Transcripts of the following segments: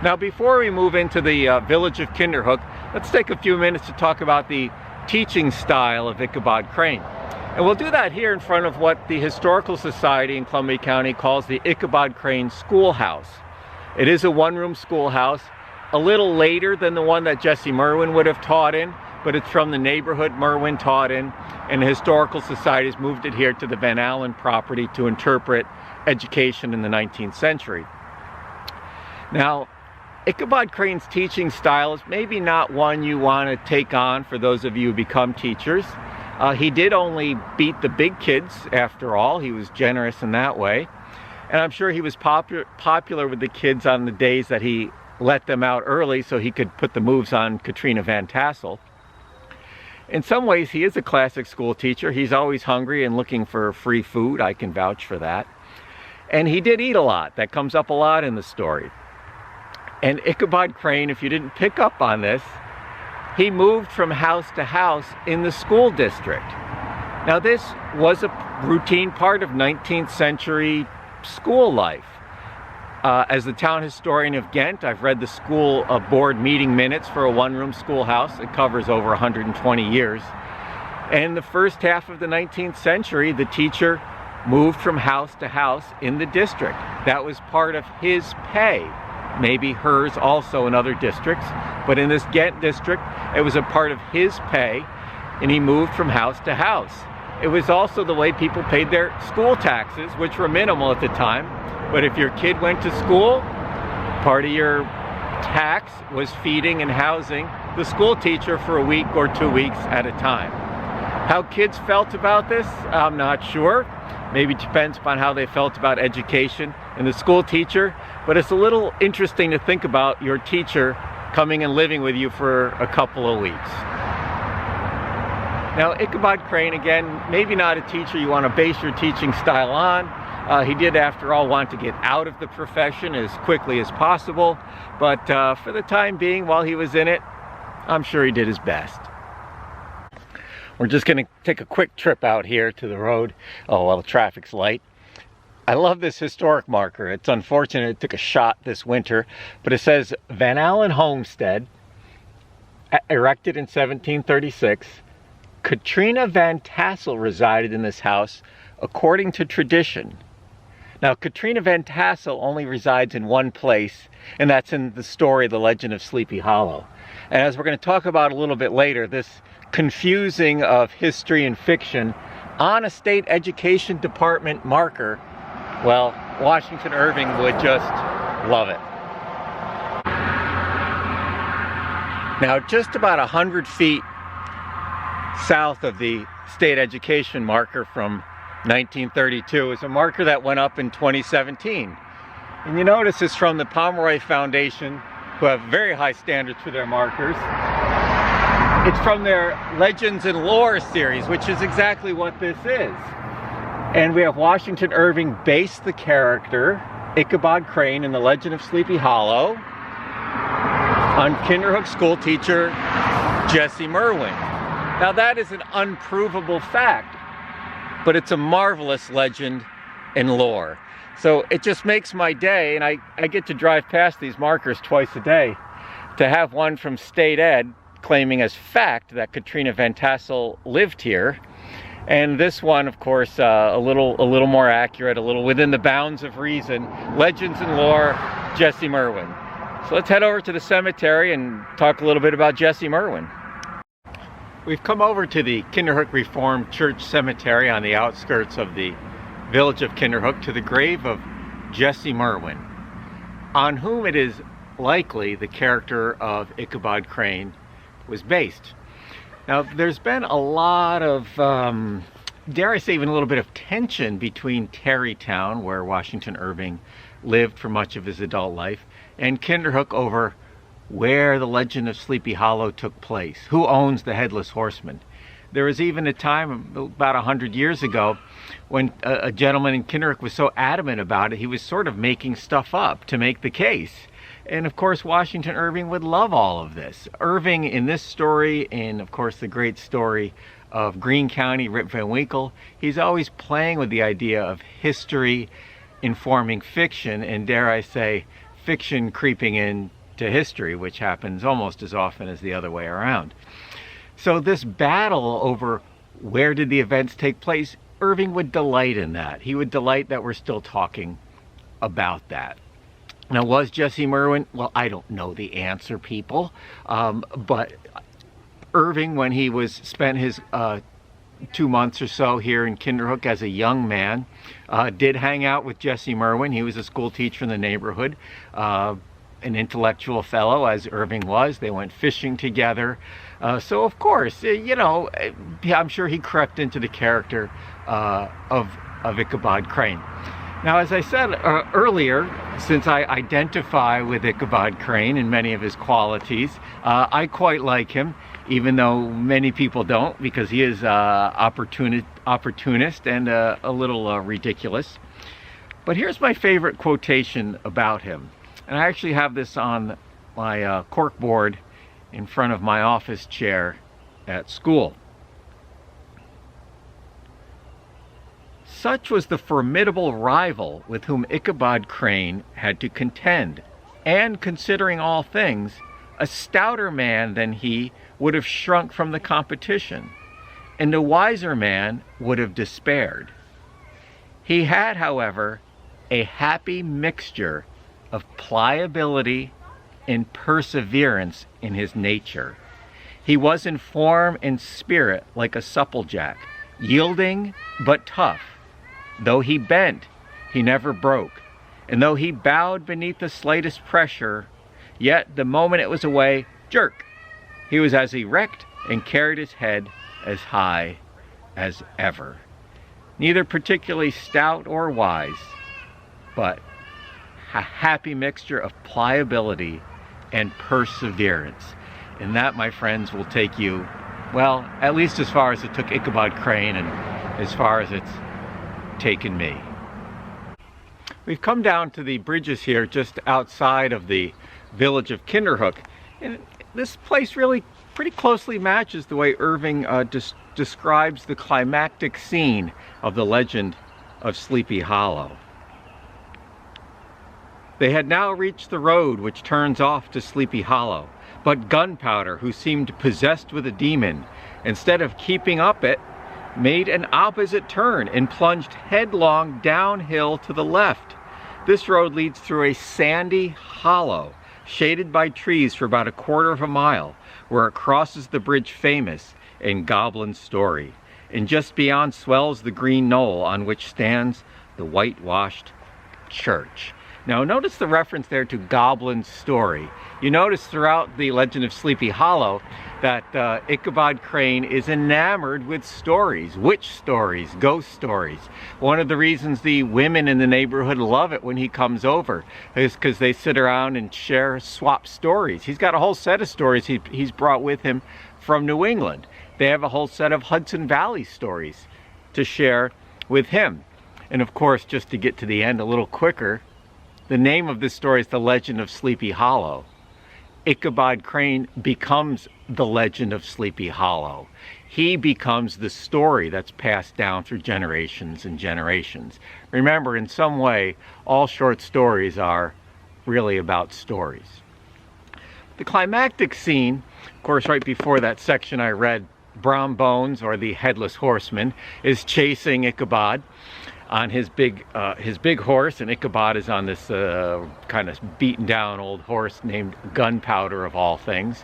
Now, before we move into the village of Kinderhook, let's take a few minutes to talk about the teaching style of Ichabod Crane. And we'll do that here in front of what the Historical Society in Columbia County calls the Ichabod Crane Schoolhouse. It is a one-room schoolhouse, a little later than the one that Jesse Merwin would have taught in, but it's from the neighborhood Merwin taught in, and the Historical Society has moved it here to the Van Allen property to interpret education in the 19th century. Now, Ichabod Crane's teaching style is maybe not one you want to take on for those of you who become teachers. He did only beat the big kids, after all. He was generous in that way. And I'm sure he was popular with the kids on the days that he let them out early so he could put the moves on Katrina Van Tassel. In some ways, he is a classic school teacher. He's always hungry and looking for free food. I can vouch for that. And he did eat a lot. That comes up a lot in the story. And Ichabod Crane, if you didn't pick up on this, he moved from house to house in the school district. Now, this was a routine part of 19th century school life. As the town historian of Ghent, I've read the school board meeting minutes for a one-room schoolhouse. It covers over 120 years. And the first half of the 19th century, the teacher moved from house to house in the district. That was part of his pay. Maybe hers also in other districts, but in this Ghent district, it was a part of his pay, and he moved from house to house. It was also the way people paid their school taxes, which were minimal at the time, but if your kid went to school, part of your tax was feeding and housing the school teacher for a week or 2 weeks at a time. How kids felt about this, I'm not sure. Maybe it depends upon how they felt about education and the school teacher, but it's a little interesting to think about your teacher coming and living with you for a couple of weeks. Now, Ichabod Crane, again, maybe not a teacher you want to base your teaching style on. He did, after all, want to get out of the profession as quickly as possible, but for the time being, while he was in it, I'm sure he did his best. We're just going to take a quick trip out here to the road. Oh, well, the traffic's light. I love this historic marker. It's unfortunate it took a shot this winter, but it says Van Allen Homestead, erected in 1736. Katrina Van Tassel resided in this house according to tradition. Now, Katrina Van Tassel only resides in one place, and that's in the story, The Legend of Sleepy Hollow. And as we're going to talk about a little bit later, this confusing of history and fiction on a state education department marker, well, Washington Irving would just love it. Now, just about 100 feet south of the state education marker from 1932 is a marker that went up in 2017. And you notice it's from the Pomeroy Foundation, who have very high standards for their markers. It's from their Legends and Lore series, which is exactly what this is. And we have Washington Irving based the character, Ichabod Crane, in The Legend of Sleepy Hollow on Kinderhook school teacher Jesse Merwin. Now, that is an unprovable fact, but it's a marvelous legend and lore. So it just makes my day, and I get to drive past these markers twice a day, to have one from state ed claiming as fact that Katrina Van Tassel lived here, and this one, of course, a little more accurate, a little within the bounds of reason. Legends and Lore, Jesse Merwin. So let's head over to the cemetery and talk a little bit about Jesse Merwin. We've come over to the Kinderhook Reformed Church Cemetery on the outskirts of the village of Kinderhook, to the grave of Jesse Merwin, on whom it is likely the character of Ichabod Crane was based. Now, there's been a lot of, dare I say, even a little bit of tension between Tarrytown, where Washington Irving lived for much of his adult life, and Kinderhook over where the Legend of Sleepy Hollow took place. Who owns the Headless Horseman? There was even a time about 100 years ago when a gentleman in Kinderhook was so adamant about it, he was sort of making stuff up to make the case. And of course, Washington Irving would love all of this. Irving, in this story, and of course the great story of Greene County, Rip Van Winkle, he's always playing with the idea of history informing fiction, and dare I say, fiction creeping into history, which happens almost as often as the other way around. So this battle over where did the events take place, Irving would delight in that. He would delight that we're still talking about that. Now, was Jesse Merwin? Well, I don't know the answer, people. But Irving, when he spent his 2 months or so here in Kinderhook as a young man, did hang out with Jesse Merwin. He was a school teacher in the neighborhood, an intellectual fellow, as Irving was. They went fishing together. So, of course, you know, I'm sure he crept into the character of Ichabod Crane. Now, as I said earlier, since I identify with Ichabod Crane and many of his qualities, I quite like him, even though many people don't, because he is opportunist and a little ridiculous. But here's my favorite quotation about him. And I actually have this on my corkboard in front of my office chair at school. Such was the formidable rival with whom Ichabod Crane had to contend, and considering all things, a stouter man than he would have shrunk from the competition, and a wiser man would have despaired. He had, however, a happy mixture of pliability and perseverance in his nature. He was in form and spirit like a supplejack, yielding but tough. Though he bent, he never broke, and though he bowed beneath the slightest pressure, yet the moment it was away, jerk, he was as erect and carried his head as high as ever. Neither particularly stout or wise, but a happy mixture of pliability and perseverance. And that, my friends, will take you, well, at least as far as it took Ichabod Crane and as far as it's taken me. We've come down to the bridges here just outside of the village of Kinderhook, and this place really pretty closely matches the way Irving describes the climactic scene of the legend of Sleepy Hollow. They had now reached the road which turns off to Sleepy Hollow, but Gunpowder, who seemed possessed with a demon, instead of keeping up it, made an opposite turn and plunged headlong downhill to the left. This road leads through a sandy hollow, shaded by trees for about 1/4 mile, where it crosses the bridge famous in Goblin Story, and just beyond swells the green knoll on which stands the whitewashed church. Now notice the reference there to Goblin Story. You notice throughout the legend of Sleepy Hollow that Ichabod Crane is enamored with stories, witch stories, ghost stories. One of the reasons the women in the neighborhood love it when he comes over is because they sit around and swap stories. He's got a whole set of stories he's brought with him from New England. They have a whole set of Hudson Valley stories to share with him. And of course, just to get to the end a little quicker, the name of this story is The Legend of Sleepy Hollow. Ichabod Crane becomes the legend of Sleepy Hollow. He becomes the story that's passed down through generations and generations. Remember, in some way, all short stories are really about stories. The climactic scene, of course, right before that section I read, Brom Bones, or the Headless Horseman, is chasing Ichabod on his big horse, and Ichabod is on this kind of beaten down old horse named Gunpowder, of all things.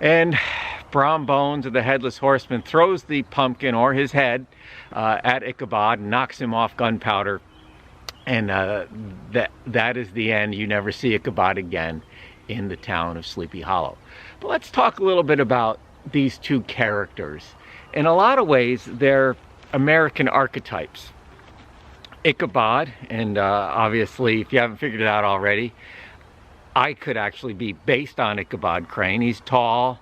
And Brom Bones, or the Headless Horseman, throws the pumpkin or his head at Ichabod and knocks him off Gunpowder, and that is the end. You never see Ichabod again in the town of Sleepy Hollow. But let's talk a little bit about these two characters. In a lot of ways, they're American archetypes. Ichabod, and obviously, if you haven't figured it out already, I could actually be based on Ichabod Crane. He's tall,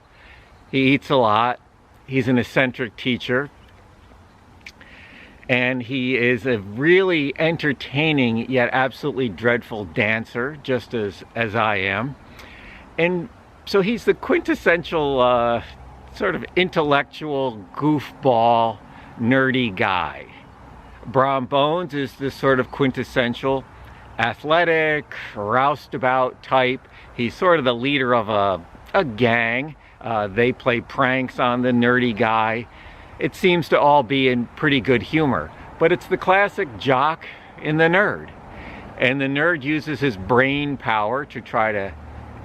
he eats a lot, he's an eccentric teacher, and he is a really entertaining yet absolutely dreadful dancer, just as I am. And so he's the quintessential sort of intellectual, goofball, nerdy guy. Brom Bones is this sort of quintessential athletic, roustabout type. He's sort of the leader of a gang. They play pranks on the nerdy guy. It seems to all be in pretty good humor, but it's the classic jock and the nerd. And the nerd uses his brain power to try to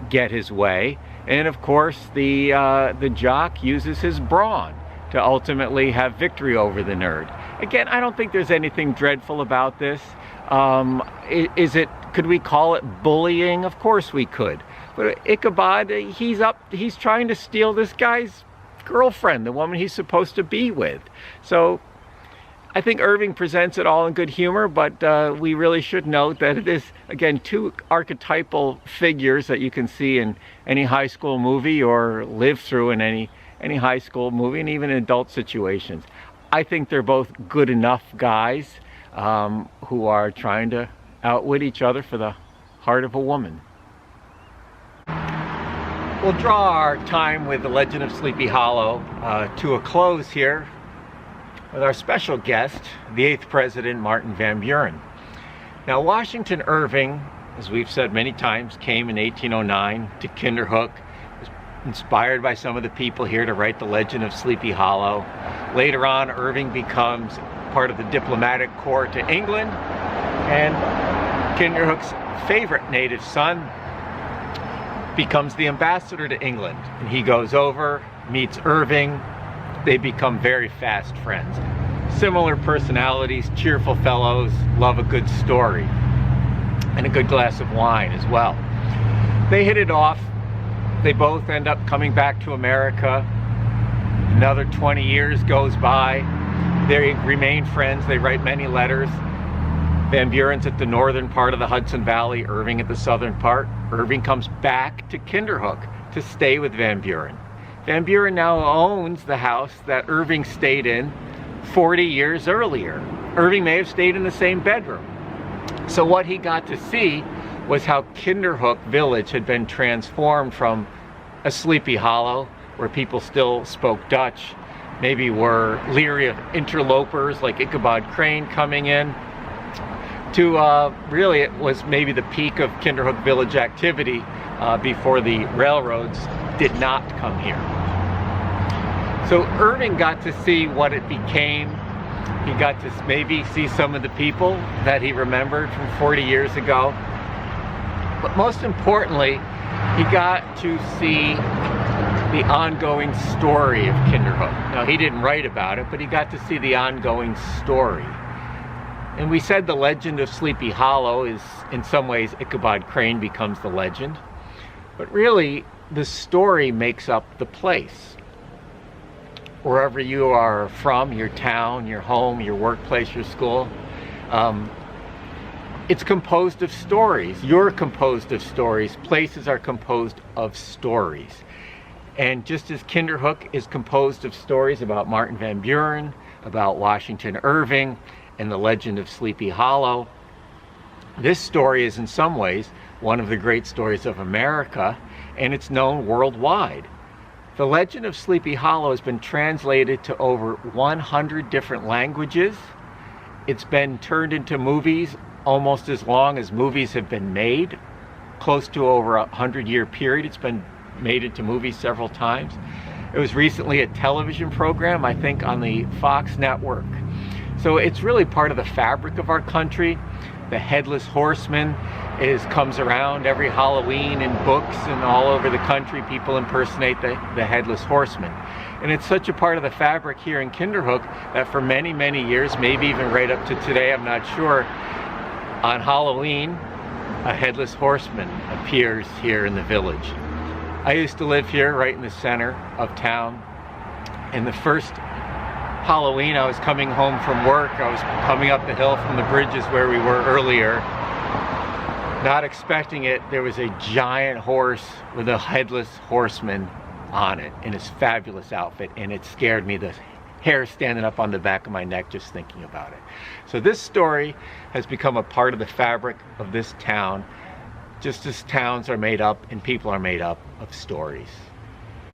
get his way. And of course, the jock uses his brawn to ultimately have victory over the nerd. Again, I don't think there's anything dreadful about this. Could we call it bullying? Of course we could. But Ichabod, he's trying to steal this guy's girlfriend, the woman he's supposed to be with. So I think Irving presents it all in good humor, but we really should note that it is, again, two archetypal figures that you can see in any high school movie or live through in any high school movie and even in adult situations. I think they're both good enough guys who are trying to outwit each other for the heart of a woman. We'll draw our time with the Legend of Sleepy Hollow to a close here with our special guest, the 8th President, Martin Van Buren. Now, Washington Irving, as we've said many times, came in 1809 to Kinderhook, was inspired by some of the people here to write the Legend of Sleepy Hollow. Later on, Irving becomes part of the diplomatic corps to England, and Kinderhook's favorite native son becomes the ambassador to England. And he goes over, meets Irving. They become very fast friends. Similar personalities, cheerful fellows, love a good story and a good glass of wine as well. They hit it off. They both end up coming back to America. Another 20 years goes by. They remain friends. They write many letters. Van Buren's at the northern part of the Hudson Valley, Irving at the southern part. Irving comes back to Kinderhook to stay with Van Buren. Van Buren now owns the house that Irving stayed in 40 years earlier. Irving may have stayed in the same bedroom. So what he got to see was how Kinderhook village had been transformed from a sleepy hollow where people still spoke Dutch, maybe were leery of interlopers like Ichabod Crane coming in, to really it was maybe the peak of Kinderhook village activity before the railroads did not come here. So Irving got to see what it became. He got to maybe see some of the people that he remembered from 40 years ago. But most importantly, he got to see the ongoing story of Kinderhook. Now, he didn't write about it, but he got to see the ongoing story. And we said the legend of Sleepy Hollow is, in some ways, Ichabod Crane becomes the legend. But really, the story makes up the place. Wherever you are from, your town, your home, your workplace, your school, it's composed of stories. You're composed of stories. Places are composed of stories. And just as Kinderhook is composed of stories about Martin Van Buren, about Washington Irving, and the legend of Sleepy Hollow, this story is in some ways one of the great stories of America, and it's known worldwide. The legend of Sleepy Hollow has been translated to over 100 different languages. It's been turned into movies almost as long as movies have been made, close to over a 100-year period. It's been made into movies several times. It was recently a television program, I think, on the Fox network. So it's really part of the fabric of our country. The Headless Horseman comes around every Halloween in books and all over the country. People impersonate the Headless Horseman. And it's such a part of the fabric here in Kinderhook that for many, many years, maybe even right up to today, I'm not sure, on Halloween, a Headless Horseman appears here in the village. I used to live here right in the center of town. And the first Halloween, I was coming home from work. I was coming up the hill from the bridges where we were earlier. Not expecting it, there was a giant horse with a Headless Horseman on it in his fabulous outfit, and it scared me. The hair standing up on the back of my neck just thinking about it. So this story has become a part of the fabric of this town, just as towns are made up and people are made up of stories.